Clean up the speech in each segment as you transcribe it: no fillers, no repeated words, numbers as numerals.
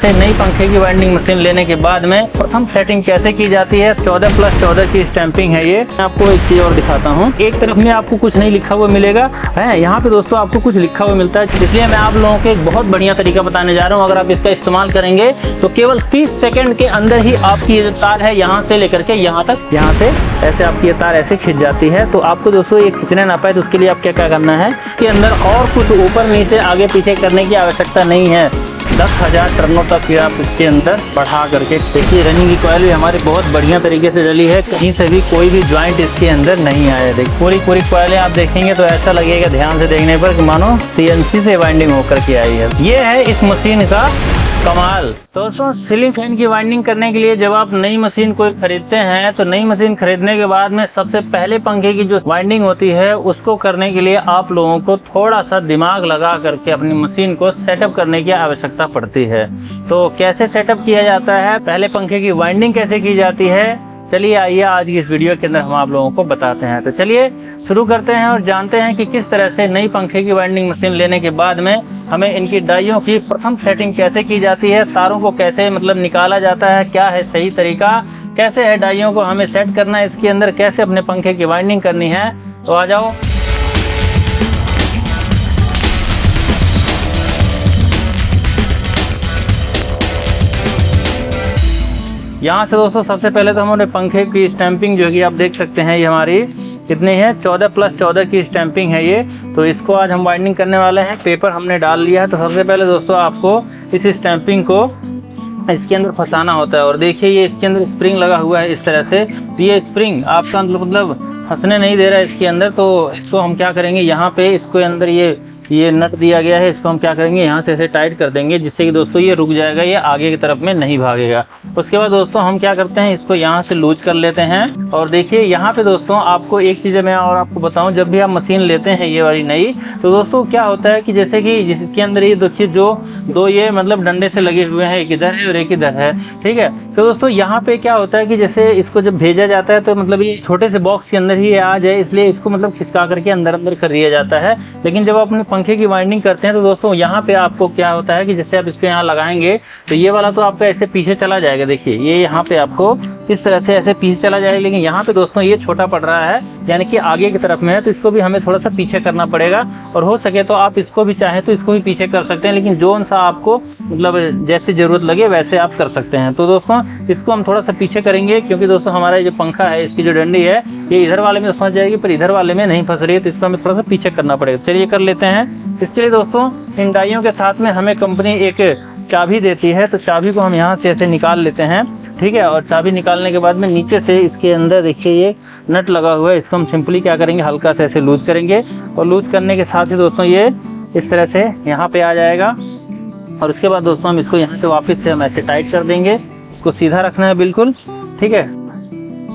नई पंखे की वाइंडिंग मशीन लेने के बाद में प्रथम सेटिंग कैसे की जाती है। 14+14 की स्टैंपिंग है ये। मैं आपको एक चीज और दिखाता हूँ। एक तरफ में आपको कुछ नहीं लिखा हुआ मिलेगा है, यहाँ पे दोस्तों आपको कुछ लिखा हुआ मिलता है। इसलिए मैं आप लोगों को एक बहुत बढ़िया तरीका बताने जा रहा हूँ। अगर आप इसका इस्तेमाल करेंगे तो केवल 30 सेकंड के अंदर ही आपकी ये जो तार है यहाँ से लेकर के यहाँ तक, यहाँ से ऐसे आपकी ये तार ऐसे खिंच जाती है। तो आपको दोस्तों ये खींचने ना पाए तो उसके लिए आप क्या करना है कि अंदर और कुछ ऊपर नीचे आगे पीछे करने की आवश्यकता नहीं है। 10,000 टर्नों तक फिर आप इसके अंदर बढ़ा करके देखिए। रनिंग की कॉइल भी हमारी बहुत बढ़िया तरीके से डली है, कहीं से भी कोई भी ज्वाइंट इसके अंदर नहीं आया। देखिए पूरी कॉइलें आप देखेंगे तो ऐसा लगेगा ध्यान से देखने पर कि मानो CNC से वाइंडिंग होकर के आई है। ये है इस मशीन का कमाल। दोस्तों सीलिंग फैन की वाइंडिंग करने के लिए जब आप नई मशीन कोई खरीदते हैं तो नई मशीन खरीदने के बाद में सबसे पहले पंखे की जो वाइंडिंग होती है उसको करने के लिए आप लोगों को थोड़ा सा दिमाग लगा करके अपनी मशीन को सेटअप करने की आवश्यकता पड़ती है। तो कैसे सेटअप किया जाता है, पहले पंखे की वाइंडिंग कैसे की जाती है, चलिए आइए आज की इस वीडियो के अंदर हम आप लोगों को बताते हैं। तो चलिए शुरू करते हैं और जानते हैं कि किस तरह से नई पंखे की वाइंडिंग मशीन लेने के बाद में हमें इनकी डाइयों की प्रथम सेटिंग कैसे की जाती है, तारों को कैसे निकाला जाता है, क्या है सही तरीका, कैसे है डाइयों को हमें सेट करना है इसके अंदर, कैसे अपने पंखे की वाइंडिंग करनी है। तो आ जाओ। यहाँ से दोस्तों सबसे पहले तो हमारे पंखे की स्टैंपिंग जो कि आप देख सकते हैं, ये हमारी कितनी है 14+14 की स्टैंपिंग है ये। तो इसको आज हम वाइंडिंग करने वाले हैं। पेपर हमने डाल लिया है। तो सबसे पहले दोस्तों आपको इस स्टैंपिंग को इसके अंदर फंसाना होता है। और देखिए ये इसके अंदर स्प्रिंग लगा हुआ है इस तरह से। ये स्प्रिंग आपका फंसने नहीं दे रहा है इसके अंदर। तो इसको हम क्या करेंगे, यहाँ पे इसको अंदर ये नट दिया गया है, इसको हम क्या करेंगे यहाँ से ऐसे टाइट कर देंगे जिससे कि दोस्तों ये रुक जाएगा, ये आगे की तरफ में नहीं भागेगा। उसके बाद दोस्तों हम क्या करते हैं, इसको यहाँ से लूज कर लेते हैं। और देखिए यहाँ पे दोस्तों आपको एक चीज़ मैं और आपको बताऊं, जब भी आप मशीन लेते हैं ये वाली नई, तो दोस्तों क्या होता है कि जैसे कि जिसके अंदर ये देखिए जो दो ये डंडे से लगे हुए हैं, एक इधर है और एक इधर है, ठीक है। तो दोस्तों यहाँ पे क्या होता है कि जैसे इसको जब भेजा जाता है तो ये छोटे से बॉक्स के अंदर ही आ जाए, इसलिए इसको खिसका करके अंदर कर दिया जाता है। लेकिन जब आप अपने पंखे की वाइंडिंग करते हैं तो दोस्तों यहाँ पे आपको क्या होता है कि जैसे आप इसको यहाँ लगाएंगे तो ये वाला तो आपका ऐसे पीछे चला जाएगा। देखिए ये यहाँ पे आपको इस तरह से ऐसे पीछे चला जाएगा, लेकिन यहाँ पे दोस्तों ये छोटा पड़ रहा है, यानी कि आगे की तरफ में है। तो इसको भी हमें थोड़ा सा पीछे करना पड़ेगा। और हो सके तो आप इसको भी चाहें तो इसको भी पीछे कर सकते हैं, लेकिन जोन सा आपको जैसे जरूरत लगे वैसे आप कर सकते हैं। तो दोस्तों इसको हम थोड़ा सा पीछे करेंगे, क्योंकि दोस्तों हमारा जो पंखा है इसकी जो डंडी है ये इधर वाले में फंस जाएगी, पर इधर वाले में नहीं फंस रही है। तो इसको हमें थोड़ा सा पीछे करना पड़ेगा। चलिए कर लेते हैं। इसके लिए दोस्तों इन डाइयों के साथ में हमें कंपनी एक चाबी देती है। तो चाबी को हम यहाँ से ऐसे निकाल लेते हैं, ठीक है। और चाबी निकालने के बाद में नीचे से इसके अंदर देखिए ये नट लगा हुआ है, इसको हम सिंपली क्या करेंगे, हल्का से ऐसे लूज करेंगे। और लूज करने के साथ ही दोस्तों ये इस तरह से यहाँ पे आ जाएगा। और उसके बाद दोस्तों हम इसको यहाँ से वापस से हम ऐसे टाइट कर देंगे। इसको सीधा रखना है बिल्कुल, ठीक है।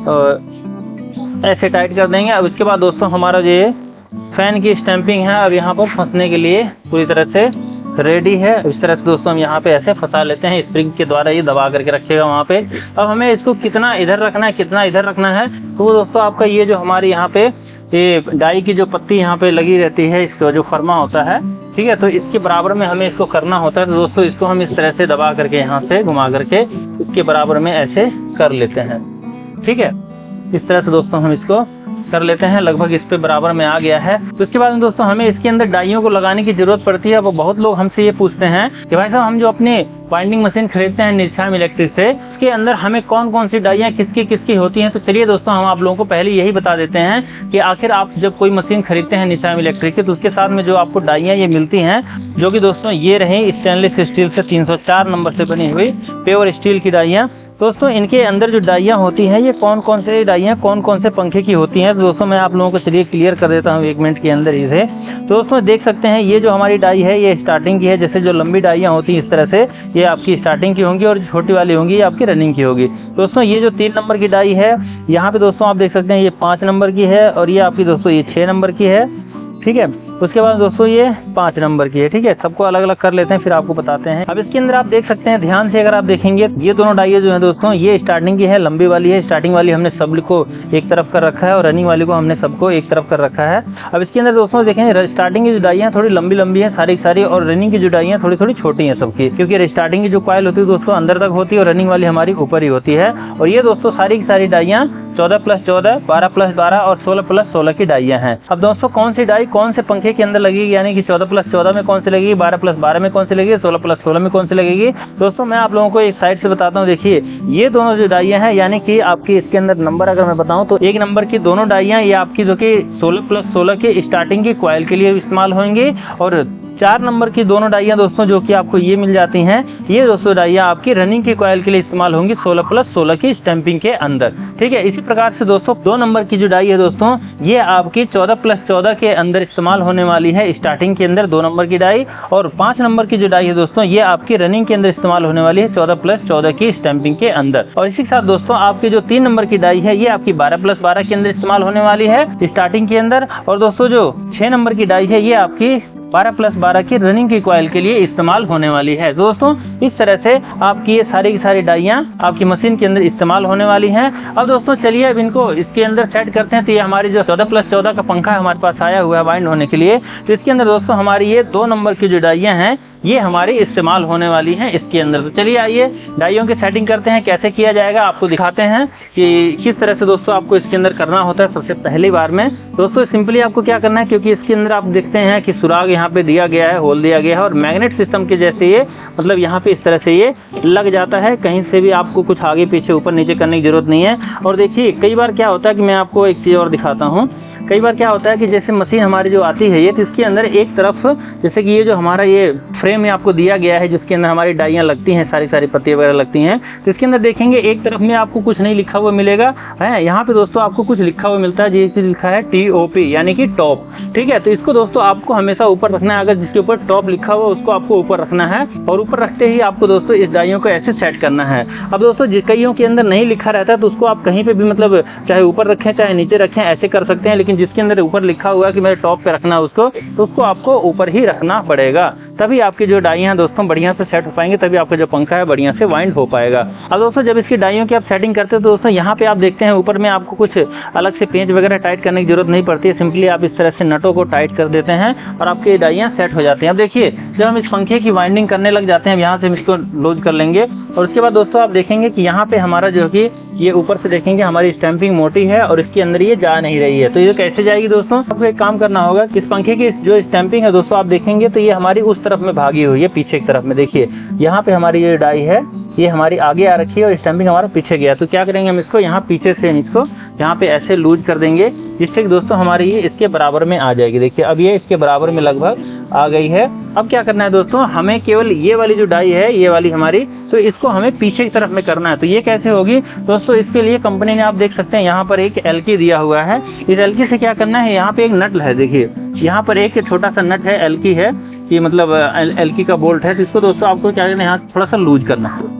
तो ऐसे टाइट कर देंगे। अब इसके बाद दोस्तों हमारा ये फैन की स्टैंपिंग है अब यहाँ पर फंसने के लिए पूरी तरह से रेडी है। इस तरह से दोस्तों हम यहाँ पे ऐसे फंसा लेते हैं, स्प्रिंग के द्वारा ये दबा करके रखेगा वहाँ पे। अब हमें इसको कितना इधर रखना है, कितना इधर रखना है, तो वो दोस्तों आपका ये जो हमारी यहाँ पे ये डाई की जो पत्ती यहाँ पे लगी रहती है, इसका जो फरमा होता है, ठीक है। तो इसके बराबर में हमें इसको करना होता है। तो दोस्तों इसको हम इस तरह से दबा करके यहाँ से घुमा करके इसके बराबर में ऐसे कर लेते हैं, ठीक है। इस तरह से दोस्तों हम इसको कर लेते हैं। लगभग इस पे बराबर में आ गया है। तो उसके बाद में दोस्तों हमें इसके अंदर डाइयों को लगाने की जरूरत पड़ती है। वो बहुत लोग हमसे ये पूछते हैं कि भाई साहब हम जो अपने वाइंडिंग मशीन खरीदते हैं निशाम इलेक्ट्रिक से, उसके अंदर हमें कौन कौन सी डाइयाँ किसकी होती हैं। तो चलिए दोस्तों हम आप लोगों को पहले यही बता देते हैं कि आखिर आप जब कोई मशीन खरीदते हैं निशाम इलेक्ट्रिक की, तो उसके साथ में जो आपको डाइयाँ ये मिलती हैं, जो कि दोस्तों ये रही स्टेनलेस स्टील से 304 नंबर से बनी हुई प्योर स्टील की डाइयाँ। दोस्तों इनके अंदर जो डाइयाँ होती हैं ये कौन कौन से डाइयाँ कौन कौन से पंखे की होती हैं। तो दोस्तों मैं आप लोगों को चलिए क्लियर कर देता हूँ 1 मिनट के अंदर इसे। तो दोस्तों देख सकते हैं ये जो हमारी डाई है ये स्टार्टिंग की है। जैसे जो लंबी डाइयाँ होती हैं इस तरह से ये आपकी स्टार्टिंग की होंगी, और छोटी वाली होंगी ये आपकी रनिंग की होगी। दोस्तों ये जो 3 नंबर की डाई है यहाँ पे दोस्तों आप देख सकते हैं ये 5 नंबर की है, और ये आपकी दोस्तों ये 6 नंबर की है, ठीक है। उसके बाद दोस्तों ये 5 नंबर की है। ठीक है, सबको अलग अलग कर लेते हैं फिर आपको बताते हैं। अब इसके अंदर आप देख सकते हैं, ध्यान से अगर आप देखेंगे, ये दोनों डाइयाँ जो है दोस्तों, ये स्टार्टिंग की है, लंबी वाली है। स्टार्टिंग वाली हमने सब को एक तरफ कर रखा है और रनिंग वाली को हमने सबको एक तरफ कर रखा है। अब इसके अंदर दोस्तों देखें, स्टार्टिंग की जो डाइयाँ थोड़ी लंबी लंबी है सारी सारी, और रनिंग की जो डाइयाँ थोड़ी थोड़ी छोटी हैं सबकी, क्योंकि स्टार्टिंग की जो कॉइल होती है दोस्तों अंदर तक होती है और रनिंग वाली हमारी ऊपर ही होती है। और ये दोस्तों सारी की सारी डाइयाँ 14+14, 12+12 और 16+16 की डाइयाँ हैं। अब दोस्तों कौन सी डाई कौन से पंखे के अंदर लगेगी, यानी कि 14+14 में कौन सी लगेगी, 12+12 में कौन सी लगेगी, 16+16 में कौन सी लगेगी, दोस्तों मैं आप लोगों को एक साइड से बताता हूँ। देखिए ये दोनों जो डाइयाँ हैं, यानी कि आपकी इसके अंदर नंबर अगर मैं बताऊँ तो 1 नंबर की दोनों डाइयाँ ये आपकी जो कि 16+16 की स्टार्टिंग की कॉइल के लिए इस्तेमाल होंगी, और 4 नंबर की दोनों डाइयाँ दोस्तों जो कि आपको ये मिल जाती हैं, ये दोस्तों डाइयाँ आपकी रनिंग की कॉइल के लिए इस्तेमाल होंगी 16+16 की स्टैंपिंग के अंदर। ठीक है, इसी प्रकार से दोस्तों 2 नंबर की जो डाई है दोस्तों, ये आपकी 14+14 के अंदर इस्तेमाल होने वाली है स्टार्टिंग के अंदर 2 नंबर की डाई, और 5 नंबर की जो डाई है दोस्तों, ये आपकी रनिंग के अंदर इस्तेमाल होने वाली है 14+14 की स्टैंपिंग के अंदर। और इसी के साथ दोस्तों आपकी जो 3 नंबर की डाई है, ये आपकी 12+12 के अंदर इस्तेमाल होने वाली है स्टार्टिंग के अंदर, और दोस्तों जो 6 नंबर की डाई है, ये आपकी 12+12 की रनिंग की कॉइल के लिए इस्तेमाल होने वाली है। दोस्तों इस तरह से आपकी ये सारी की सारी डाइयाँ आपकी मशीन के अंदर इस्तेमाल होने वाली हैं। अब दोस्तों चलिए अब इनको इसके अंदर सेट करते हैं। तो ये हमारी जो 14+14 का पंखा हमारे पास आया हुआ है वाइंड होने के लिए, तो इसके अंदर दोस्तों हमारी ये 2 नंबर की जो डाइयाँ हैं, ये हमारी इस्तेमाल होने वाली हैं इसके अंदर। तो चलिए आइए डाइयों की सेटिंग करते हैं, कैसे किया जाएगा आपको दिखाते हैं कि किस तरह से दोस्तों आपको इसके अंदर करना होता है। सबसे पहली बार में दोस्तों सिंपली आपको क्या करना है, क्योंकि इसके अंदर आप देखते हैं कि सुराग यहाँ पे दिया गया है, होल दिया गया है, और मैग्नेट सिस्टम के जैसे ये मतलब यहाँ पे इस तरह से ये लग जाता है। कहीं से भी आपको कुछ आगे पीछे ऊपर नीचे करने की जरूरत नहीं है। और देखिए कई बार क्या होता है कि मैं आपको एक चीज़ और दिखाता हूँ, कई बार क्या होता है कि जैसे मशीन हमारी जो आती है ये, तो इसके अंदर एक तरफ जैसे कि ये जो हमारा ये फ्रेम में आपको दिया गया है जिसके अंदर हमारी डाइयाँ लगती हैं, सारी सारी पत्तियाँ वगैरह लगती हैं, तो इसके अंदर देखेंगे एक तरफ में आपको कुछ नहीं लिखा हुआ मिलेगा है, यहाँ पे दोस्तों आपको कुछ लिखा हुआ मिलता है, ये लिखा है TOP यानी कि टॉप। ठीक है, तो इसको दोस्तों आपको हमेशा ऊपर रखना है। अगर जिसके ऊपर टॉप लिखा हुआ उसको आपको ऊपर रखना है, और ऊपर रखते ही आपको दोस्तों इस डाइयों को ऐसे सेट करना है। अब दोस्तों जिस कईयों के अंदर नहीं लिखा रहता है तो उसको आप कहीं पे भी मतलब चाहे ऊपर रखें चाहे नीचे रखें ऐसे कर सकते हैं, लेकिन जिसके अंदर ऊपर लिखा हुआ है कि मेरे टॉप पे रखना है उसको, तो उसको आपको ऊपर ही रखना पड़ेगा, तभी आपकी जो डाइयाँ हैं दोस्तों बढ़िया से सेट हो पाएंगे, तभी आपका जो पंखा है बढ़िया से वाइंड हो पाएगा। अब दोस्तों जब इसकी डाइयों की आप सेटिंग करते हो तो दोस्तों यहाँ पे आप देखते हैं ऊपर में आपको कुछ अलग से पेंच वगैरह टाइट करने की जरूरत नहीं पड़ती है, सिंपली आप इस तरह से नटों को टाइट कर देते हैं और आपकी डाइयाँ सेट हो जाती हैं। अब देखिए जब हम इस पंखे की वाइंडिंग करने लग जाते हैं, यहाँ से हम इसको लूज कर लेंगे, और उसके बाद दोस्तों आप देखेंगे कि यहाँ पे हमारा जो कि ये ऊपर से देखेंगे हमारी स्टैंपिंग मोटी है और इसके अंदर ये जा नहीं रही है। तो ये कैसे जाएगी दोस्तों, आपको एक काम करना होगा कि इस पंखे की जो स्टैंपिंग है दोस्तों आप देखेंगे तो ये हमारी उस तरफ में भागी हुई है, पीछे की तरफ में। देखिए यहाँ पे हमारी ये डाई है ये हमारी आगे आ रखी है और स्टैंपिंग हमारा पीछे गया। तो क्या करेंगे हम इसको यहाँ पीछे से इसको यहाँ पे ऐसे लूज कर देंगे, जिससे कि दोस्तों हमारी ये इसके बराबर में आ जाएगी। देखिए अब ये इसके बराबर में लगभग आ गई है। अब क्या करना है दोस्तों, हमें केवल ये वाली जो डाई है ये वाली हमारी, तो इसको हमें पीछे की तरफ में करना है। तो ये कैसे होगी दोस्तों, इसके लिए कंपनी ने आप देख सकते हैं यहाँ पर एक एलकी दिया हुआ है। इस एलकी से क्या करना है, यहाँ पे एक नट है, देखिए यहाँ पर एक छोटा सा नट है, एलकी है कि मतलब एलकी का बोल्ट है। तो इसको दोस्तों आपको क्या करना है, यहाँ से थोड़ा सा लूज करना है,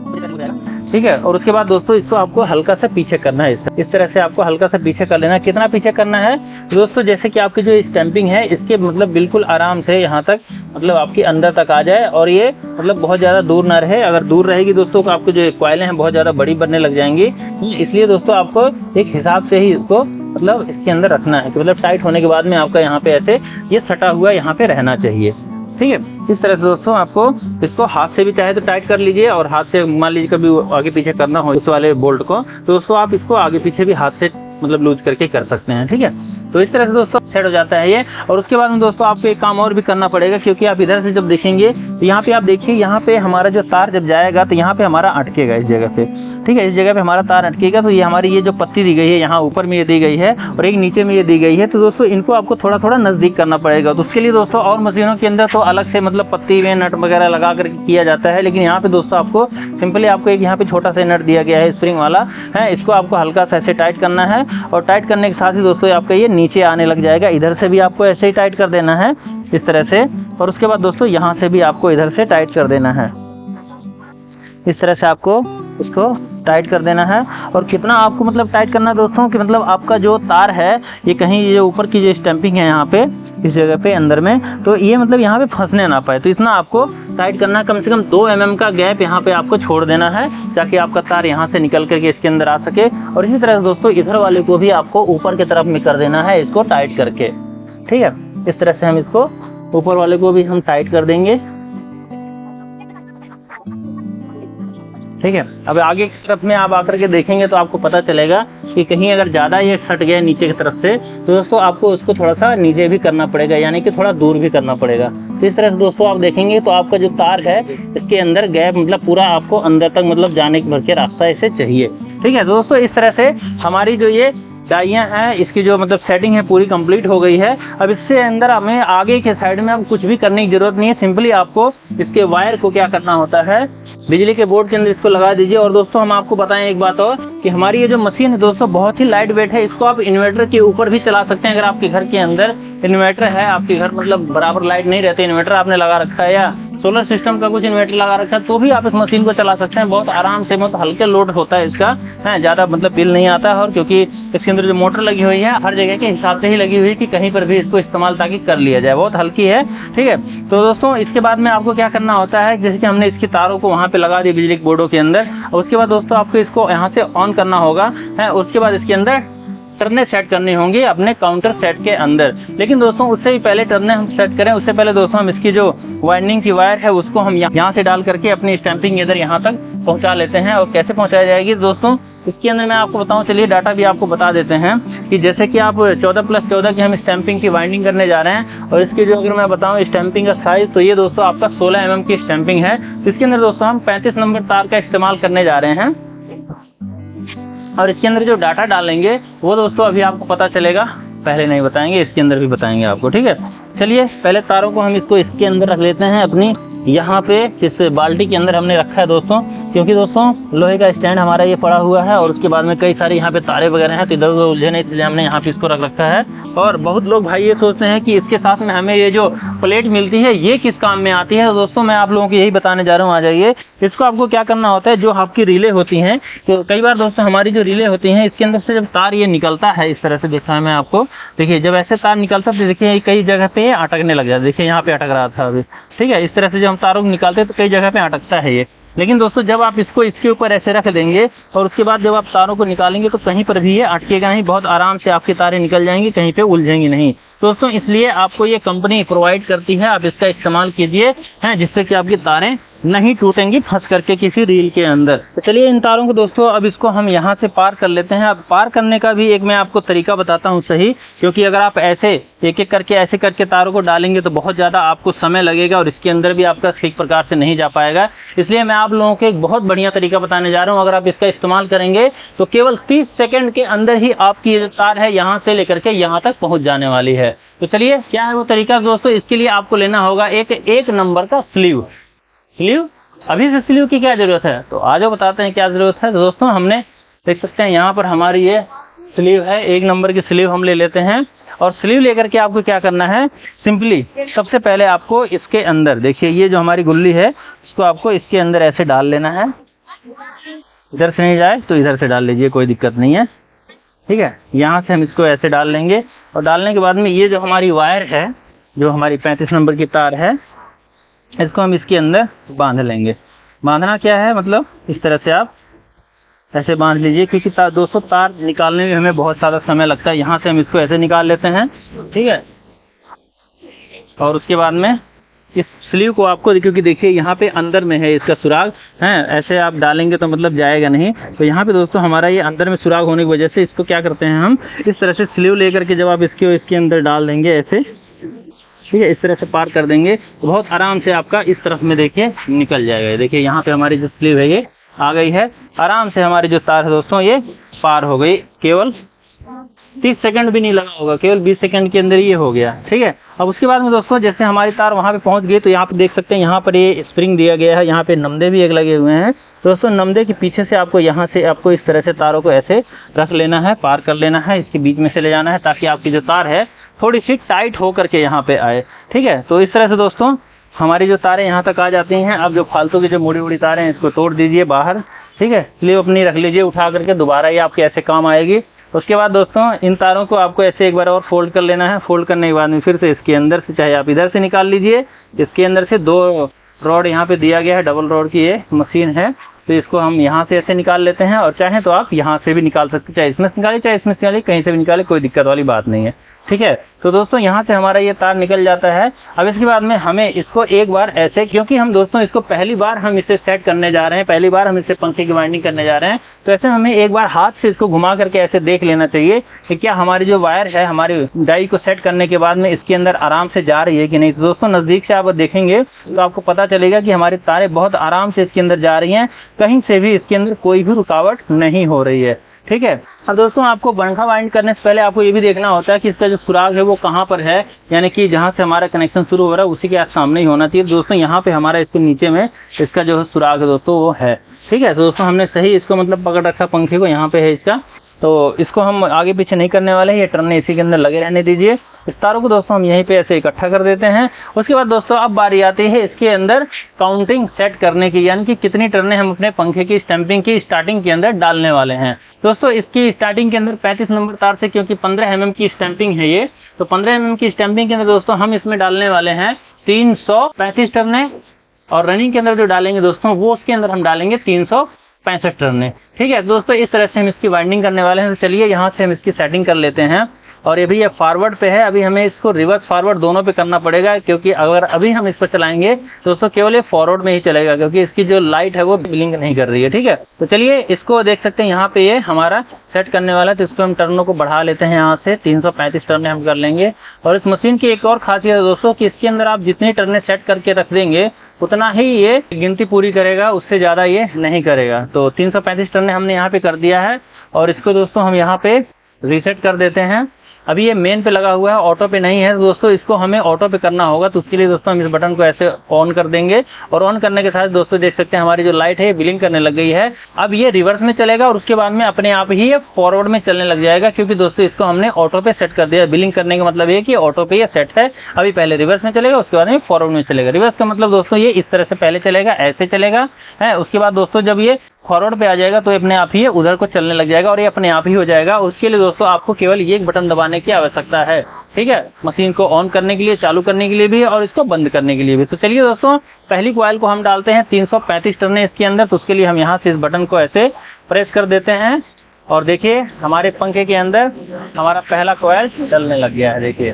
ठीक है। और उसके बाद दोस्तों इसको आपको हल्का सा पीछे करना है, इस तरह से आपको हल्का सा पीछे कर लेना है। कितना पीछे करना है दोस्तों, जैसे कि आपकी जो स्टैंपिंग है इसके मतलब बिल्कुल आराम से यहाँ तक मतलब आपके अंदर तक आ जाए, और ये मतलब बहुत ज़्यादा दूर ना रहे। अगर दूर रहेगी दोस्तों तो आपको जो कॉइलें हैं बहुत ज़्यादा बड़ी बनने लग जाएंगी। इसलिए दोस्तों आपको एक हिसाब से ही इसको मतलब इसके अंदर रखना है कि मतलब टाइट होने के बाद में आपका यहाँ पे ऐसे ये सटा हुआ यहाँ पे रहना चाहिए, ठीक है। इस तरह से दोस्तों आपको इसको हाथ से भी चाहे तो टाइट कर लीजिए, और हाथ से मान लीजिए कभी आगे पीछे करना हो इस वाले बोल्ट को, तो दोस्तों आप इसको आगे पीछे भी हाथ से मतलब लूज करके कर सकते हैं, ठीक है। तो इस तरह से दोस्तों सेट हो जाता है ये। और उसके बाद में दोस्तों आपको एक काम और भी करना पड़ेगा, क्योंकि आप इधर से जब देखेंगे तो यहाँ पे आप देखिए यहाँ पे हमारा जो तार जब जाएगा तो यहाँ पे हमारा अटकेगा इस जगह पे, ठीक है। इस जगह पे हमारा तार अटकेगा। तो ये हमारी ये जो पत्ती दी गई है यहाँ ऊपर में ये दी गई है और एक नीचे में ये दी गई है, तो दोस्तों इनको आपको थोड़ा थोड़ा नजदीक करना पड़ेगा। तो उसके लिए दोस्तों और मशीनों के अंदर तो अलग से मतलब पत्ती में नट वगैरह लगा करके किया जाता है, लेकिन यहाँ पे दोस्तों आपको सिंपली आपको एक यहाँ पे छोटा सा नट दिया गया है स्प्रिंग वाला है, इसको आपको हल्का सा ऐसे टाइट करना है। और टाइट करने के साथ ही दोस्तों आपका ये नीचे आने लग जाएगा। इधर से भी आपको ऐसे ही टाइट कर देना है इस तरह से, और उसके बाद दोस्तों यहाँ से भी आपको इधर से टाइट कर देना है, इस तरह से आपको इसको टाइट कर देना है। और कितना आपको मतलब टाइट करना है दोस्तों कि मतलब आपका जो तार है ये कहीं ये ऊपर की जो स्टैंपिंग है यहाँ पे इस जगह पे अंदर में, तो ये मतलब यहाँ पे फंसने ना पाए। तो इतना आपको टाइट करना है, कम से कम 2 mm का गैप यहाँ पे आपको छोड़ देना है, ताकि आपका तार यहाँ से निकल करके इसके अंदर आ सके। और इसी तरह से दोस्तों इधर वाले को भी आपको ऊपर की तरफ में कर देना है, इसको टाइट करके। ठीक है, इस तरह से हम इसको ऊपर वाले को भी हम टाइट कर देंगे। ठीक है, अब आगे की तरफ में आप आकर के देखेंगे तो आपको पता चलेगा कि कहीं अगर ज़्यादा ये सट गया नीचे की तरफ से, तो दोस्तों आपको उसको थोड़ा सा नीचे भी करना पड़ेगा, यानी कि थोड़ा दूर भी करना पड़ेगा। तो इस तरह से दोस्तों आप देखेंगे तो आपका जो तार है इसके अंदर गैप मतलब पूरा आपको अंदर तक मतलब जाने भर के रास्ता इसे चाहिए। ठीक है, तो दोस्तों इस तरह से हमारी जो ये डाइयाँ हैं इसकी जो मतलब सेटिंग है पूरी कंप्लीट हो गई है। अब इससे अंदर हमें आगे के साइड में अब कुछ भी करने की जरूरत नहीं है। सिंपली आपको इसके वायर को क्या करना होता है, बिजली के बोर्ड के अंदर इसको लगा दीजिए। और दोस्तों हम आपको बताएं एक बात और, कि हमारी ये जो मशीन है दोस्तों बहुत ही लाइट वेट है। इसको आप इन्वर्टर के ऊपर भी चला सकते हैं। अगर आपके घर के अंदर इन्वर्टर है, आपके घर मतलब बराबर लाइट नहीं रहती, इन्वर्टर आपने लगा रखा है या सोलर सिस्टम का कुछ इन्वर्टर लगा रखा है, तो भी आप इस मशीन को चला सकते हैं। बहुत आराम से, बहुत हल्के लोड होता है इसका, है ज़्यादा मतलब बिल नहीं आता है। और क्योंकि इसके अंदर जो मोटर लगी हुई है हर जगह के हिसाब से ही लगी हुई है कि कहीं पर भी इसको इस्तेमाल ताकि कर लिया जाए, बहुत हल्की है। ठीक है, तो दोस्तों इसके बाद में आपको क्या करना होता है, जैसे कि हमने इसकी तारों को वहाँ पे लगा दी बिजली के बोर्डों के अंदर, और उसके बाद दोस्तों आपको इसको यहाँ से ऑन करना होगा है। उसके बाद इसके अंदर टर्ने सेट करनी होंगी अपने काउंटर सेट के अंदर। लेकिन दोस्तों उससे भी पहले टर्ने हम सेट करें, उससे पहले दोस्तों हम इसकी जो वाइंडिंग की वायर है उसको हम यहाँ से डाल करके अपनी स्टैंपिंग इधर यहाँ तक पहुँचा लेते हैं। और कैसे पहुँचाई जाएगी दोस्तों, इसके अंदर मैं आपको बताऊँ, चलिए डाटा भी आपको बता देते हैं कि जैसे कि आप 14+14 की हम स्टैंपिंग की वाइंडिंग करने जा रहे हैं। और इसकी जो अगर मैं बताऊँ स्टैंपिंग का साइज, तो ये दोस्तों आपका 16 mm की स्टैंपिंग है। इसके अंदर दोस्तों हम 35 नंबर तार का इस्तेमाल करने जा रहे हैं। और इसके अंदर जो डाटा डालेंगे वो दोस्तों अभी आपको पता चलेगा, पहले नहीं बताएंगे, इसके अंदर भी बताएंगे आपको। ठीक है, चलिए पहले तारों को हम इसको इसके अंदर रख लेते हैं, अपनी यहाँ पे इस बाल्टी के अंदर हमने रखा है दोस्तों, क्योंकि दोस्तों लोहे का स्टैंड हमारा ये पड़ा हुआ है और उसके बाद में कई सारे यहाँ पे तारे वगैरह हैं, तो इधर उधर उलझे नहीं, इसलिए हमने यहाँ पे इसको रख रखा है। और बहुत लोग भाई ये सोचते हैं कि इसके साथ में हमें ये जो प्लेट मिलती है ये किस काम में आती है। तो दोस्तों मैं आप लोगों को यही बताने जा रहा हूँ, आ जाइए। इसको आपको क्या करना होता है, जो आपकी रिले होती हैं, तो कई बार दोस्तों हमारी जो रिले होती हैं इसके अंदर से जब तार ये निकलता है, इस तरह से देखा है मैं आपको, देखिए जब ऐसे तार निकलता है तो देखिए कई जगह पे अटकने लग जाता है। देखिए यहाँ पे अटक रहा था अभी। ठीक है, इस तरह से जब हम तारों को निकालते हैं तो कई जगह पे अटकता है ये। लेकिन दोस्तों जब आप इसको इसके ऊपर ऐसे रख देंगे और उसके बाद जब आप तारों को निकालेंगे तो कहीं पर भी ये अटकेगा नहीं, बहुत आराम से आपकी तारें निकल जाएंगी, कहीं पे उलझेंगी नहीं दोस्तों। इसलिए आपको ये कंपनी प्रोवाइड करती है, आप इसका इस्तेमाल कीजिए, हैं, जिससे कि आपकी तारें नहीं टूटेंगी फंस करके किसी रील के अंदर। तो चलिए इन तारों को दोस्तों अब इसको हम यहाँ से पार कर लेते हैं। अब पार करने का भी एक मैं आपको तरीका बताता हूँ सही, क्योंकि अगर आप ऐसे एक एक करके ऐसे करके तारों को डालेंगे तो बहुत ज़्यादा आपको समय लगेगा और इसके अंदर भी आपका ठीक प्रकार से नहीं जा पाएगा। इसलिए मैं आप लोगों को एक बहुत बढ़िया तरीका बताने जा रहा हूँ। अगर आप इसका इस्तेमाल करेंगे तो केवल 30 सेकेंड के अंदर ही आपकी ये तार है यहाँ से लेकर के यहाँ तक पहुँच जाने वाली है। तो चलिए क्या है वो तरीका दोस्तों, इसके लिए आपको लेना होगा एक नंबर का स्लीव। अभी से स्लीव की क्या जरूरत है, तो आज बताते हैं क्या जरूरत है। तो दोस्तों हमने देख सकते हैं यहाँ पर हमारी ये स्लीव है, 1 नंबर की स्लीव हम ले लेते हैं। और स्लीव लेकर के आपको क्या करना है, सिंपली सबसे पहले आपको इसके अंदर देखिए ये जो हमारी गुल्ली है इसको आपको इसके अंदर ऐसे डाल लेना है। इधर से नहीं जाए तो इधर से डाल लीजिए, कोई दिक्कत नहीं है। ठीक है, यहाँ से हम इसको ऐसे डाल लेंगे और डालने के बाद में ये जो हमारी वायर है, जो हमारी 35 नंबर की तार है, इसको हम इसके अंदर बांध लेंगे। बांधना क्या है, मतलब इस तरह से आप ऐसे बांध लीजिए, क्योंकि दोस्तों तार निकालने में हमें बहुत सारा समय लगता है। यहाँ से हम इसको ऐसे निकाल लेते हैं। ठीक है, और उसके बाद में इस स्लीव को आपको, क्योंकि देखिए यहाँ पे अंदर में है इसका सुराग है, ऐसे आप डालेंगे तो मतलब जाएगा नहीं। तो यहाँ पे दोस्तों हमारा ये अंदर में सुराग होने की वजह से इसको क्या करते हैं हम, इस तरह से स्लीव लेकर के जब आप इसके अंदर डाल देंगे ऐसे, ठीक है, इस तरह से पार कर देंगे तो बहुत आराम से आपका इस तरफ में देखिए निकल जाएगा। देखिए यहाँ पे हमारी जो स्लीव है ये आ गई है, आराम से हमारी जो तार है दोस्तों ये पार हो गई। केवल 30 सेकंड भी नहीं लगा होगा, केवल 20 सेकंड के अंदर ये हो गया। ठीक है, अब उसके बाद में दोस्तों जैसे हमारी तार वहाँ पे पहुँच गई तो यहाँ पे देख सकते हैं यहाँ पर ये स्प्रिंग दिया गया है, यहाँ पे नमदे भी एक लगे हुए हैं। दोस्तों नमदे के पीछे से आपको यहाँ से आपको इस तरह से तारों को ऐसे रख लेना है, पार कर लेना है, इसके बीच में से ले जाना है ताकि आपकी जो तार है थोड़ी सी टाइट हो करके यहाँ पे आए। ठीक है, तो इस तरह से दोस्तों हमारी जो तारें यहाँ तक आ जाती हैं। अब जो फालतू की जो मुड़ी उड़ी तारें हैं इसको तोड़ दीजिए बाहर। ठीक है, स्लीव अपनी रख लीजिए उठा करके, दोबारा ये आपके ऐसे काम आएगी। उसके बाद दोस्तों इन तारों को आपको ऐसे एक बार और फोल्ड कर लेना है। फोल्ड करने के बाद में फिर से इसके अंदर से, चाहे आप इधर से निकाल लीजिए, इसके अंदर से 2 रॉड यहाँ पे दिया गया है, डबल रॉड की ये मशीन है, तो इसको हम यहाँ से ऐसे निकाल लेते हैं, और चाहे तो आप यहाँ से भी निकाल सकते हैं, चाहे इसमें से निकालिए चाहे इसमें से निकालिए, कहीं से भी निकालिए, कोई दिक्कत वाली बात नहीं है। ठीक है, तो दोस्तों यहाँ से हमारा ये तार निकल जाता है। अब इसके बाद में हमें इसको एक बार ऐसे, क्योंकि हम दोस्तों इसको पहली बार हम इसे सेट करने जा रहे हैं, पहली बार हम इसे पंखे की वाइंडिंग करने जा रहे हैं, तो ऐसे हमें एक बार हाथ से इसको घुमा करके ऐसे देख लेना चाहिए कि क्या हमारी जो वायर है हमारी डाई को सेट करने के बाद में इसके अंदर आराम से जा रही है कि नहीं। तो दोस्तों नजदीक से आप देखेंगे तो आपको पता चलेगा कि हमारी तारें बहुत आराम से इसके अंदर जा रही हैं, कहीं से भी इसके अंदर कोई भी रुकावट नहीं हो रही है। ठीक है, अब दोस्तों आपको पंखा वाइंड करने से पहले आपको ये भी देखना होता है कि इसका जो सुराग है वो कहाँ पर है, यानी कि जहाँ से हमारा कनेक्शन शुरू हो रहा है उसी के सामने ही होना चाहिए। दोस्तों यहाँ पे हमारा इसके नीचे में इसका जो सुराग है दोस्तों वो है। ठीक है, तो दोस्तों हमने सही इसको मतलब पकड़ रखा पंखे को, यहाँ पे है इसका, तो इसको हम आगे पीछे नहीं करने वाले हैं, ये टर्ने इसी के अंदर लगे रहने दीजिए। इस तारों को दोस्तों हम यहीं पे ऐसे इकट्ठा कर देते हैं। उसके बाद दोस्तों अब बारी आती है इसके अंदर काउंटिंग सेट करने की, यानी कि कितनी टर्ने हम अपने पंखे की स्टैंपिंग की स्टार्टिंग के अंदर डालने वाले हैं। दोस्तों इसकी स्टार्टिंग के अंदर 35 नंबर तार से, क्योंकि 15 mm की स्टैंपिंग है ये, तो 15 mm की स्टैंपिंग के अंदर दोस्तों हम इसमें डालने वाले हैं 335 टर्ने, और रनिंग के अंदर जो डालेंगे दोस्तों वो उसके अंदर हम डालेंगे 365 टर्ने। ठीक है दोस्तों, इस तरह से हम इसकी वाइंडिंग करने वाले हैं। तो चलिए यहाँ से हम इसकी सेटिंग कर लेते हैं। और ये भी ये फॉरवर्ड पे है, अभी हमें इसको रिवर्स फॉरवर्ड दोनों पे करना पड़ेगा, क्योंकि अगर अभी हम इसको चलाएंगे तो दोस्तों केवल ये फॉरवर्ड में ही चलेगा, क्योंकि इसकी जो लाइट है वो ब्लिंक नहीं कर रही है। ठीक है, तो चलिए इसको देख सकते हैं यहाँ पे ये हमारा सेट करने वाला है, तो इसको हम टर्नों को बढ़ा लेते हैं, यहाँ से 335 टर्ने हम कर लेंगे। और इस मशीन की एक और खासियत है दोस्तों कि इसके अंदर आप जितनी टर्ने सेट करके रख देंगे उतना ही ये गिनती पूरी करेगा, उससे ज्यादा ये नहीं करेगा। तो 335 टर्ने हमने यहाँ पे कर दिया है, और इसको दोस्तों हम यहाँ पे रीसेट कर देते हैं। अभी ये मेन पे लगा हुआ है, ऑटो पे नहीं है दोस्तों, इसको हमें ऑटो पे करना होगा, तो उसके लिए दोस्तों हम इस बटन को ऐसे ऑन कर देंगे, और ऑन करने के साथ दोस्तों देख सकते हैं हमारी जो लाइट है ये ब्लिंक करने लग गई है। अब ये रिवर्स में चलेगा और उसके बाद में अपने आप ही ये फॉरवर्ड में चलने लग जाएगा, क्योंकि दोस्तों इसको हमने ऑटो पे सेट कर दिया। ब्लिंक करने का मतलब ये कि ऑटो पे ये सेट है, अभी पहले रिवर्स में चलेगा उसके बाद में फॉरवर्ड में चलेगा। रिवर्स का मतलब दोस्तों ये इस तरह से पहले चलेगा, ऐसे चलेगा है, उसके बाद दोस्तों जब ये फॉरवर्ड पे आ जाएगा तो अपने आप ही उधर को चलने लग जाएगा, और ये अपने आप ही हो जाएगा। उसके लिए दोस्तों आपको केवल ये एक बटन दबाने की आवश्यकता है। ठीक है, मशीन को ऑन करने के लिए, चालू करने के लिए भी, और इसको बंद करने के लिए भी। तो चलिए दोस्तों पहली कॉइल को हम डालते हैं 335 टर्ने इसके अंदर, तो उसके लिए हम यहाँ से इस बटन को ऐसे प्रेस कर देते हैं, और देखिए हमारे पंखे के अंदर हमारा पहला कॉइल डलने लग गया है। देखिए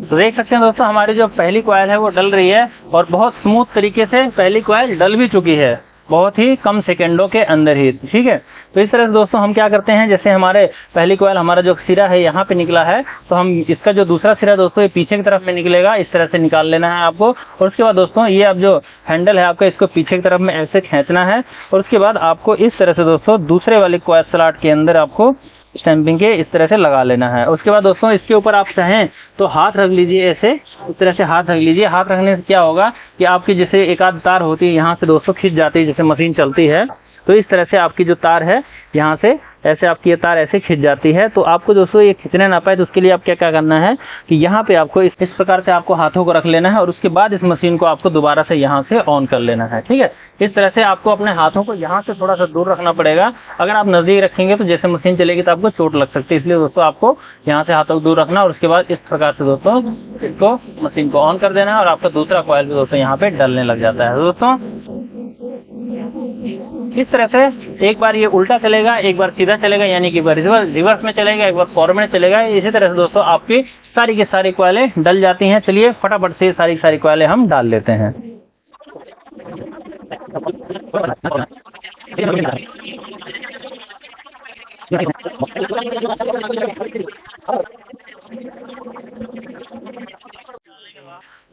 तो देख सकते हैं दोस्तों हमारी जो पहली कॉइल है वो डल रही है, और बहुत स्मूथ तरीके से पहली कॉइल डल भी चुकी है, बहुत ही कम सेकंडों के अंदर ही। ठीक है, तो इस तरह से दोस्तों हम क्या करते हैं, जैसे हमारे पहली कॉइल हमारा जो सिरा है यहाँ पे निकला है, तो हम इसका जो दूसरा सिरा दोस्तों ये पीछे की तरफ में निकलेगा, इस तरह से निकाल लेना है आपको। और उसके बाद दोस्तों ये अब जो हैंडल है आपका, इसको पीछे की तरफ में ऐसे खींचना है, और उसके बाद आपको इस तरह से दोस्तों दूसरे वाले कॉइल स्लॉट के अंदर आपको स्टैंपिंग के इस तरह से लगा लेना है। उसके बाद दोस्तों इसके ऊपर आप चाहें तो हाथ रख लीजिए, ऐसे इस तरह से हाथ रख लीजिए। हाथ रखने से क्या होगा कि आपकी जैसे एक आध तार होती है यहाँ से दोस्तों खींच जाती है, जैसे मशीन चलती है, तो इस तरह से आपकी जो तार है यहाँ से ऐसे आपकी ये तार ऐसे खिंच जाती है। तो आपको दोस्तों ये खींचने ना पाए तो उसके लिए आप क्या क्या करना है कि यहाँ पे आपको इस प्रकार से आपको हाथों को रख लेना है, और उसके बाद इस मशीन को आपको दोबारा से यहाँ से ऑन कर लेना है। ठीक है, इस तरह से आपको अपने हाथों को यहाँ से थोड़ा सा दूर रखना पड़ेगा। अगर आप नजदीक रखेंगे तो जैसे मशीन चलेगी तो आपको चोट लग सकती है, इसलिए दोस्तों आपको यहाँ से हाथों को दूर रखना, और उसके बाद इस प्रकार से दोस्तों इसको मशीन को ऑन कर देना है, और आपका दूसरा कॉइल भी दोस्तों यहाँ पे डलने लग जाता है। दोस्तों इस तरह से एक बार ये उल्टा चलेगा, एक बार सीधा चलेगा, यानी कि एक बार रिवर्स में चलेगा, एक बार फॉरवर्ड में चलेगा। इसी तरह से दोस्तों आपकी सारी की सारी कॉइलें डल जाती हैं। चलिए फटाफट से सारी की सारी कॉइलें हम डाल लेते हैं।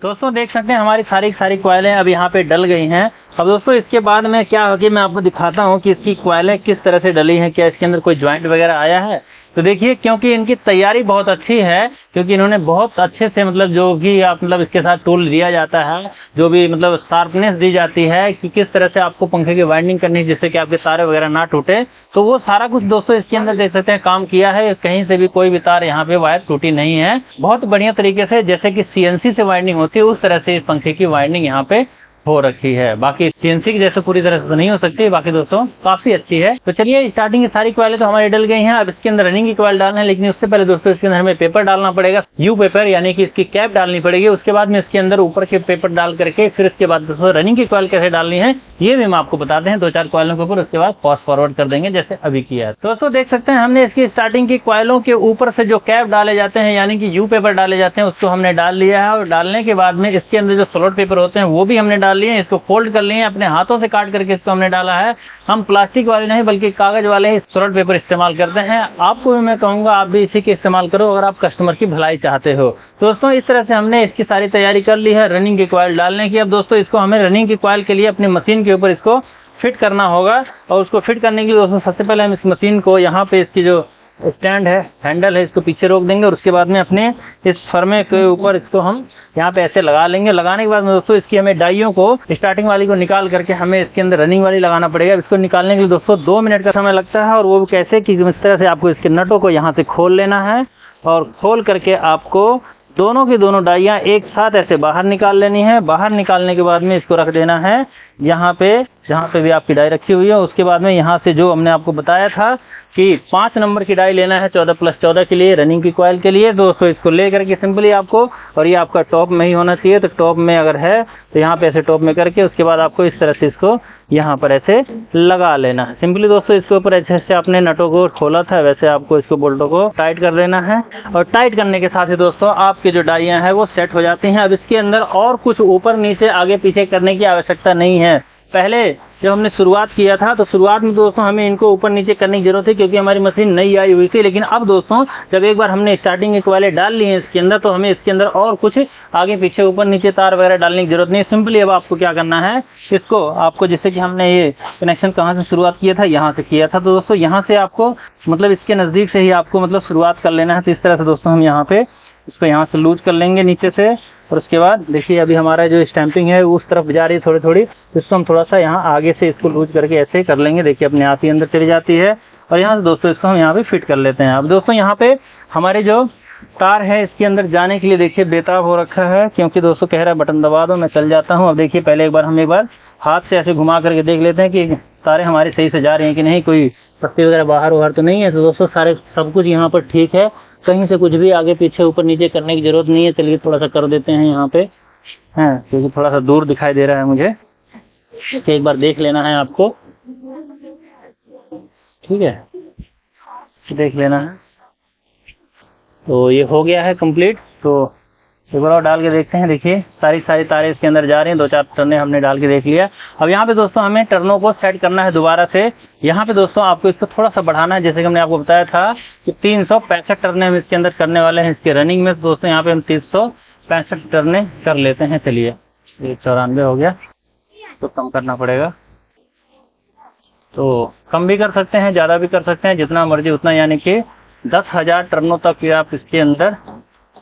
दोस्तों देख सकते हैं हमारी सारी की सारी कॉइलें अब यहाँ पे डल गई हैं। अब दोस्तों इसके बाद में क्या होगी, मैं आपको दिखाता हूँ कि इसकी कॉइलें किस तरह से डली हैं, क्या इसके अंदर कोई ज्वाइंट वगैरह आया है। तो देखिए, क्योंकि इनकी तैयारी बहुत अच्छी है, क्योंकि इन्होंने बहुत अच्छे से मतलब जो भी आप मतलब इसके साथ टूल दिया जाता है, जो भी मतलब शार्पनेस दी जाती है कि किस तरह से आपको पंखे की वाइंडिंग करनी है जिससे कि आपके तारे वगैरह ना टूटे, तो वो सारा कुछ दोस्तों इसके अंदर देख सकते हैं काम किया है। कहीं से भी कोई भी तार यहाँ पे वायर टूटी नहीं है। बहुत बढ़िया तरीके से जैसे कि CNC से वाइंडिंग होती है उस तरह से इस पंखे की वाइंडिंग यहाँ पे हो रखी है। बाकी सीएनसी की जैसे पूरी तरह से तो नहीं हो सकती, बाकी दोस्तों काफी अच्छी है। तो चलिए स्टार्टिंग की सारी क्वाइलें तो हमारी डल गई हैं। अब इसके अंदर रनिंग की क्वाइल डालना है, लेकिन उससे पहले दोस्तों इसके अंदर हमें पेपर डालना पड़ेगा, यू पेपर, यानी कि इसकी कैप डालनी पड़ेगी। उसके बाद में इसके अंदर ऊपर के पेपर डाल करके फिर इसके बाद दोस्तों रनिंग की क्वाइल कैसे डालनी है ये भी हम आपको बताते हैं 2-4 क्वाइलों के ऊपर, उसके बाद फास्ट फॉरवर्ड कर देंगे जैसे अभी किया है। दोस्तों देख सकते हैं हमने इसकी स्टार्टिंग की क्वाइलों के ऊपर से जो कैप डाले जाते हैं यानी कि यू पेपर डाले जाते हैं उसको हमने डाल लिया है। और डालने के बाद में इसके अंदर जो स्लॉट पेपर होते हैं वो भी हमने डाल लिए हैं। इसको फोल्ड कर लिए, अपने हाथों से काट करके इसको हमने डाला है। हम प्लास्टिक वाले नहीं बल्कि कागज वाले ही स्लॉट पेपर इस्तेमाल करते हैं। आपको भी मैं कहूंगा आप भी इसी के इस्तेमाल करो अगर आप कस्टमर की भलाई चाहते हो। दोस्तों इस तरह से हमने इसकी सारी तैयारी कर ली है रनिंग की क्वाइल डालने की। अब दोस्तों इसको हमें रनिंग की क्वाइल के लिए अपनी मशीन के ऊपर इसको फिट करना होगा। और उसको फिट करने के लिए दोस्तों सबसे पहले हम इस मशीन को यहाँ पे इसकी जो स्टैंड है, हैंडल है, इसको पीछे रोक देंगे और उसके बाद में अपने इस फर्मे के ऊपर इसको हम यहाँ पे ऐसे लगा लेंगे। लगाने के बाद में दोस्तों इसकी हमें डाइयों को स्टार्टिंग वाली को निकाल करके हमें इसके अंदर रनिंग वाली लगाना पड़ेगा। इसको निकालने के लिए दोस्तों 2 मिनट का समय लगता है। और वो कैसे कि इस तरह से आपको इसके नटों को यहाँ से खोल लेना है और खोल करके आपको दोनों की दोनों डाइयाँ एक साथ ऐसे बाहर निकाल लेनी है। बाहर निकालने के बाद में इसको रख देना है यहाँ पे, जहाँ पे भी आपकी डाई रखी हुई है। उसके बाद में यहाँ से जो हमने आपको बताया था कि 5 नंबर की डाई लेना है 14+14 के लिए रनिंग की कॉइल के लिए। दोस्तों इसको ले करके सिंपली आपको, और ये आपका टॉप में ही होना चाहिए, तो टॉप में अगर है तो यहाँ पे ऐसे टॉप में करके उसके बाद आपको इस तरह से इसको यहाँ पर ऐसे लगा लेना है। सिंपली दोस्तों इसके ऊपर ऐसे से आपने नटों को खोला था वैसे आपको इसको बोल्टों को टाइट कर देना है। और टाइट करने के साथ ही दोस्तों आपकी जो डाइयाँ हैं वो सेट हो जाती हैं। अब इसके अंदर और कुछ ऊपर नीचे आगे पीछे करने की आवश्यकता नहीं है। पहले जब हमने शुरुआत किया था तो शुरुआत में दोस्तों हमें इनको ऊपर नीचे करने की जरूरत थी क्योंकि हमारी मशीन नई आई हुई थी। लेकिन अब दोस्तों जब एक बार हमने स्टार्टिंग के क्वाइलें डाल ली हैं इसके अंदर तो हमें इसके अंदर और कुछ आगे पीछे ऊपर नीचे तार वगैरह डालने की जरूरत नहीं है। सिंपली अब आपको क्या करना है, इसको आपको जैसे कि हमने ये कनेक्शन कहाँ से शुरुआत किया था, यहाँ से किया था, तो दोस्तों यहाँ से आपको मतलब इसके नज़दीक से ही आपको मतलब शुरुआत कर लेना है। तो इस तरह से दोस्तों हम यहाँ पे इसको यहाँ से लूज कर लेंगे नीचे से। और उसके बाद देखिए अभी हमारा जो स्टैंपिंग है उस तरफ जा रही है थोड़ी थोड़ी, तो इसको हम थोड़ा सा यहाँ आगे से इसको लूज करके ऐसे कर लेंगे। देखिए अपने आप ही अंदर चली जाती है। और यहाँ से दोस्तों इसको हम यहाँ पे फिट कर लेते हैं। अब दोस्तों यहाँ पे हमारे जो तार है इसके अंदर जाने के लिए देखिए बेताब हो रखा है, क्योंकि दोस्तों कह रहा है बटन दबा दो मैं चल जाता हूँ। अब देखिए पहले हम एक बार हाथ से ऐसे घुमा करके देख लेते हैं कि तारे हमारे सही से जा रहे हैं कि नहीं, कोई पत्ती वगैरह बाहर तो नहीं है। तो दोस्तों सारे सब कुछ यहाँ पर ठीक है, कहीं से कुछ भी आगे पीछे ऊपर नीचे करने की जरूरत नहीं है। चलिए थोड़ा सा कर देते हैं यहाँ पे, हैं क्योंकि थोड़ा सा दूर दिखाई दे रहा है मुझे, तो एक बार देख लेना है आपको, ठीक है, देख लेना है। तो ये हो गया है कंप्लीट। तो एक बार और डाल के देखते हैं। देखिए सारी तारें इसके अंदर जा रही हैं। 2-4 टर्ने हमने डाल के देख लिया। अब यहाँ पे दोस्तों हमें टर्नों को सेट करना है दोबारा से। यहाँ पे दोस्तों आपको इसको थोड़ा सा बढ़ाना है, जैसे कि हमने आपको बताया था कि 365 टर्ने हम इसके अंदर करने वाले हैं इसके रनिंग में। तो दोस्तों यहाँ पे हम 365 टर्ने कर लेते हैं। चलिए 94 हो गया, तो कम करना पड़ेगा। तो कम भी कर सकते हैं, ज़्यादा भी कर सकते हैं, जितना मर्जी उतना, यानी कि 10,000 टर्नों तक आप इसके अंदर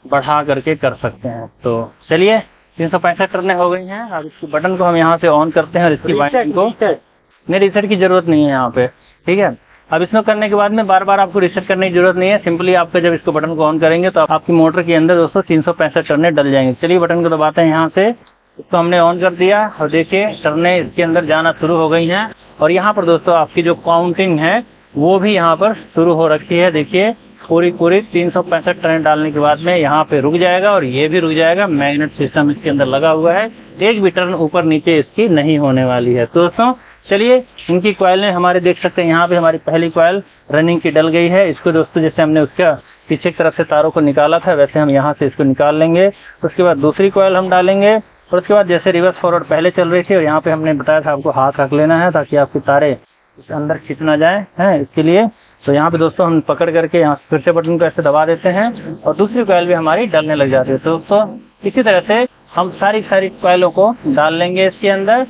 बढ़ा करके कर सकते हैं। तो चलिए 365 टर्ने हो गई हैं। अब इसकी बटन को हम यहाँ से ऑन करते हैं और इसकी वाइंडिंग को नहीं, रीसेट की जरूरत नहीं है यहाँ पे, ठीक है। अब इसको करने के बाद में बार बार आपको रीसेट करने की जरूरत नहीं है। सिंपली आपको जब इसको बटन को ऑन करेंगे तो आपकी मोटर के अंदर दोस्तों 365 टर्ने डल जाएंगे। चलिए बटन को दबाते हैं यहाँ से, इसको हमने ऑन कर दिया और देखिए टर्ने इसके अंदर जाना शुरू हो गई हैं। और यहाँ पर दोस्तों आपकी जो काउंटिंग है वो भी यहाँ पर शुरू हो रखी है। देखिए पूरी 365 टर्न डालने के बाद में यहाँ पे रुक जाएगा और ये भी रुक जाएगा। मैग्नेट सिस्टम इसके अंदर लगा हुआ है, एक भी टर्न ऊपर नीचे इसकी नहीं होने वाली है। तो दोस्तों चलिए इनकी कॉइलें हमारे देख सकते हैं। यहाँ पे हमारी पहली कॉइल रनिंग की डल गई है। इसको दोस्तों जैसे हमने उसका पीछे की तरफ से तारों को निकाला था वैसे हम यहाँ से इसको निकाल लेंगे। उसके बाद दूसरी कॉइल हम डालेंगे और उसके बाद जैसे रिवर्स फॉरवर्ड पहले चल रही थी और यहाँ पे हमने बताया था आपको हाथ रख लेना है ताकि आपकी तारे इस अंदर खींच ना जाए हैं इसके लिए। तो यहाँ पे दोस्तों हम पकड़ करके यहाँ फिर से बटन को ऐसे दबा देते हैं और दूसरी कॉइल भी हमारी डलने लग जाती है। तो दोस्तों इसी तरह से हम सारी कॉइलों को डाल लेंगे इसके अंदर।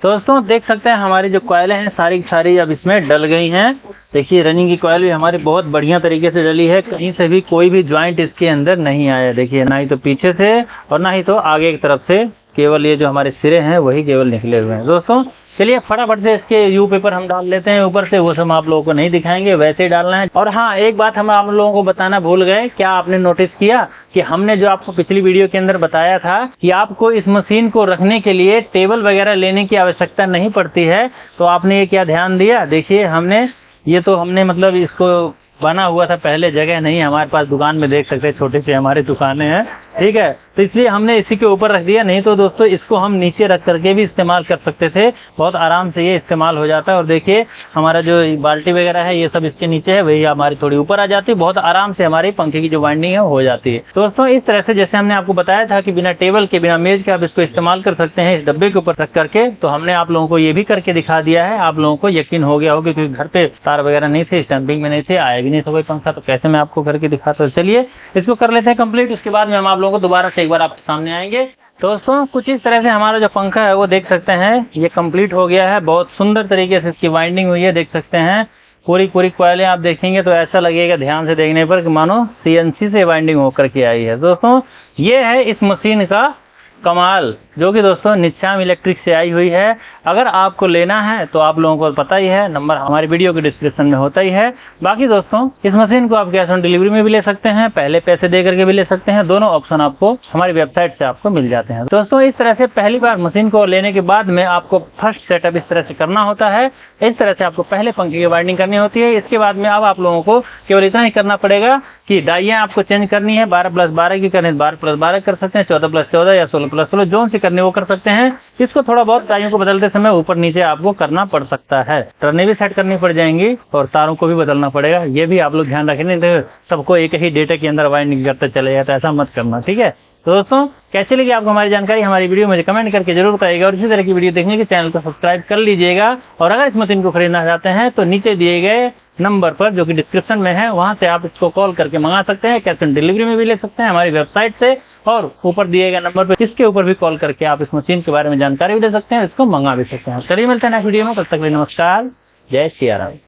दोस्तों देख सकते हैं हमारी जो कॉइलें हैं सारी की सारी अब इसमें डल गई हैं। देखिए रनिंग की कॉइल भी हमारी बहुत बढ़िया तरीके से डली है, कहीं से भी कोई भी ज्वाइंट इसके अंदर नहीं आया। देखिए ना ही तो पीछे से और ना ही तो आगे की तरफ से केवल ये जो हमारे सिरे हैं वही केवल निकले हुए हैं। दोस्तों चलिए फटाफट से इसके यू पेपर हम डाल लेते हैं ऊपर से, वो सब आप लोगों को नहीं दिखाएंगे, वैसे ही डालना है। और हाँ, एक बात हम आप लोगों को बताना भूल गए, क्या आपने नोटिस किया कि हमने जो आपको पिछली वीडियो के अंदर बताया था कि आपको इस मशीन को रखने के लिए टेबल वगैरह लेने की आवश्यकता नहीं पड़ती है, तो आपने ये क्या ध्यान दिया? देखिए हमने मतलब इसको बना हुआ था, पहले जगह नहीं हमारे पास, दुकान में देख सकते हैं छोटी सी हमारी दुकानें हैं, ठीक है, तो इसलिए हमने इसी के ऊपर रख दिया। नहीं तो दोस्तों इसको हम नीचे रख करके भी इस्तेमाल कर सकते थे, बहुत आराम से ये इस्तेमाल हो जाता है। और देखिए हमारा जो बाल्टी वगैरह है ये सब इसके नीचे है, वही हमारी थोड़ी ऊपर आ जाती है, बहुत आराम से हमारी पंखे की जो वाइंडिंग है हो जाती है। दोस्तों इस तरह से जैसे हमने आपको बताया था कि बिना टेबल के बिना मेज के आप इसको इस्तेमाल कर सकते हैं इस डब्बे के ऊपर रख करके, तो हमने आप लोगों को ये भी करके दिखा दिया है। आप लोगों को यकीन हो गया होगा, क्योंकि घर पे तार वगैरह नहीं थे, स्टैंपिंग में नहीं थे, आया भी नहीं था कोई पंखा, तो कैसे मैं आपको करके दिखाता हूँ। चलिए इसको कर लेते हैं कंप्लीट, उसके बाद में हम आप लोगों को दोबारा से एक बार आपके सामने आएंगे। दोस्तों कुछ इस तरह से हमारा जो पंखा है वो देख सकते हैं ये कंप्लीट हो गया है, बहुत सुंदर तरीके से इसकी वाइंडिंग हुई है, देख सकते हैं पूरी कॉइलें आप देखेंगे तो ऐसा लगेगा ध्यान से देखने पर कि मानो CNC से वाइंडिंग होकर के आई है। दोस्तों ये है इस मशीन का कमाल, जो कि दोस्तों निशाम इलेक्ट्रिक से आई हुई है। अगर आपको लेना है तो आप लोगों को पता ही है, नंबर हमारी वीडियो के डिस्क्रिप्शन में होता ही है। बाकी दोस्तों इस मशीन को आप कैश ऑन डिलीवरी में भी ले सकते हैं, पहले पैसे दे करके भी ले सकते हैं, दोनों ऑप्शन आपको हमारी वेबसाइट से आपको मिल जाते हैं। दोस्तों इस तरह से पहली बार मशीन को लेने के बाद में आपको फर्स्ट सेटअप इस तरह से करना होता है, इस तरह से आपको पहले पंखे की वाइंडिंग करनी होती है। इसके बाद में अब आप लोगों को केवल इतना ही करना पड़ेगा कि डाइयाँ आपको चेंज करनी है, 12+12 की करनी है 12+12 कर सकते हैं, 14+14 या 16+16 जो सी करनी वो कर सकते हैं। इसको थोड़ा बहुत डाइयों को बदलते समय ऊपर नीचे आपको करना पड़ सकता है, टर्नें भी सेट करनी पड़ जाएंगी और तारों को भी बदलना पड़ेगा, ये भी आप लोग ध्यान रखें, नहीं तो सबको एक ही डेटा के अंदर वाइंडिंग करते चले जाता है, ऐसा मत करना, ठीक है। तो दोस्तों कैसे लगी आपको हमारी जानकारी, हमारी वीडियो मुझे कमेंट करके जरूर बताइएगा, और इसी तरह की वीडियो देखने के चैनल को सब्सक्राइब कर लीजिएगा। और अगर इस मशीन को खरीदना चाहते हैं तो नीचे दिए गए नंबर पर जो कि डिस्क्रिप्शन में है, वहां से आप इसको कॉल करके मंगा सकते हैं, कैश ऑन डिलीवरी में भी ले सकते हैं हमारी वेबसाइट से, और ऊपर दिए गए नंबर पर इसके ऊपर भी कॉल करके आप इस मशीन के बारे में जानकारी भी ले सकते हैं, इसको मंगा भी सकते हैं। चलिए मिलते हैं नेक्स्ट वीडियो में, तब तक के लिए नमस्कार, जय श्री राम।